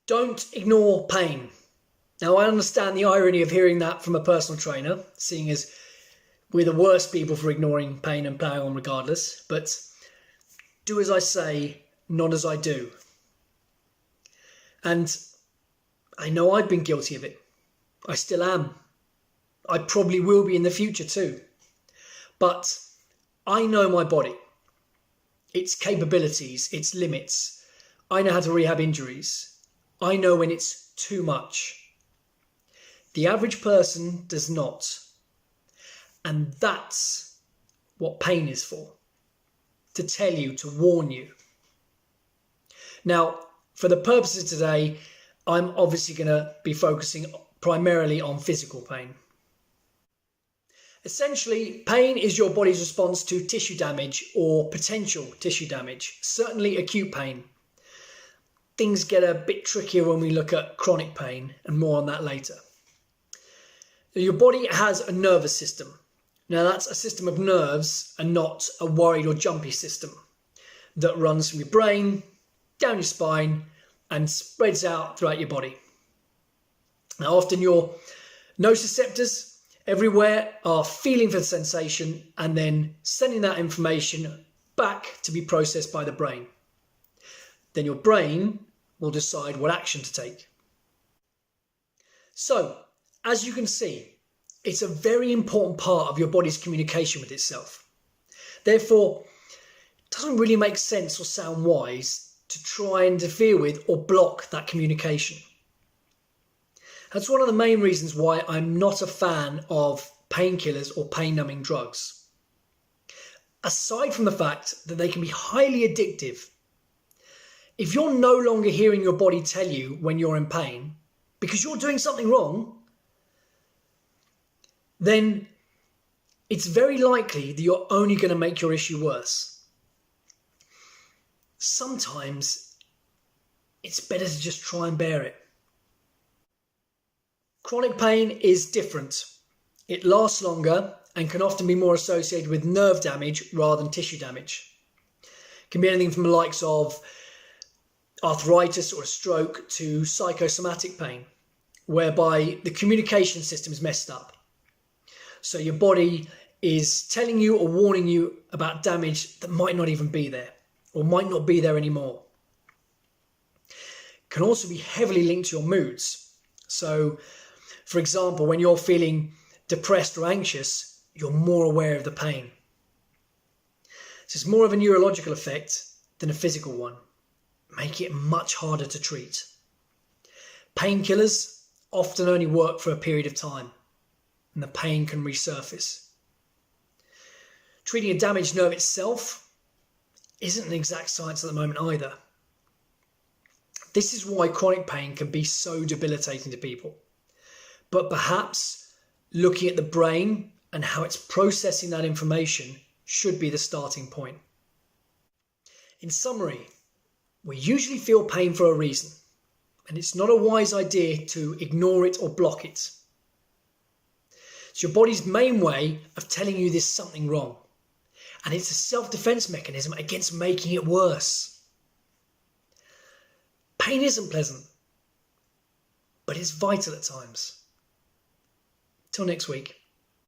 Don't ignore pain. Now, I understand the irony of hearing that from a personal trainer, seeing as we're the worst people for ignoring pain and ploughing on regardless, but do as I say, not as I do. And I know I've been guilty of it. I still am. I probably will be in the future too. But I know my body, its capabilities, its limits. I know how to rehab injuries. I know when it's too much. The average person does not. And that's what pain is for. To tell you, to warn you. Now, for the purposes of today, I'm obviously going to be focusing primarily on physical pain. Essentially, pain is your body's response to tissue damage or potential tissue damage, certainly acute pain. Things get a bit trickier when we look at chronic pain, and more on that later. Your body has a nervous system. Now, that's a system of nerves and not a worried or jumpy system that runs from your brain, down your spine, and spreads out throughout your body. Now, often your nociceptors everywhere are feeling for the sensation and then sending that information back to be processed by the brain. Then your brain will decide what action to take. So, as you can see, it's a very important part of your body's communication with itself. Therefore, it doesn't really make sense or sound wise to try and interfere with or block that communication. That's one of the main reasons why I'm not a fan of painkillers or pain-numbing drugs. Aside from the fact that they can be highly addictive, if you're no longer hearing your body tell you when you're in pain because you're doing something wrong, then it's very likely that you're only going to make your issue worse. Sometimes it's better to just try and bear it. Chronic pain is different. It lasts longer and can often be more associated with nerve damage rather than tissue damage. It can be anything from the likes of arthritis or a stroke to psychosomatic pain, whereby the communication system is messed up. So your body is telling you or warning you about damage that might not even be there or might not be there anymore. It can also be heavily linked to your moods. So, for example, when you're feeling depressed or anxious, you're more aware of the pain. So it's more of a neurological effect than a physical one, making it much harder to treat. Painkillers often only work for a period of time, and the pain can resurface. Treating a damaged nerve itself isn't an exact science at the moment either. This is why chronic pain can be so debilitating to people. But perhaps looking at the brain and how it's processing that information should be the starting point. In summary, we usually feel pain for a reason, and it's not a wise idea to ignore it or block it. It's your body's main way of telling you there's something wrong, and it's a self-defense mechanism against making it worse. Pain isn't pleasant, but it's vital at times. Till next week.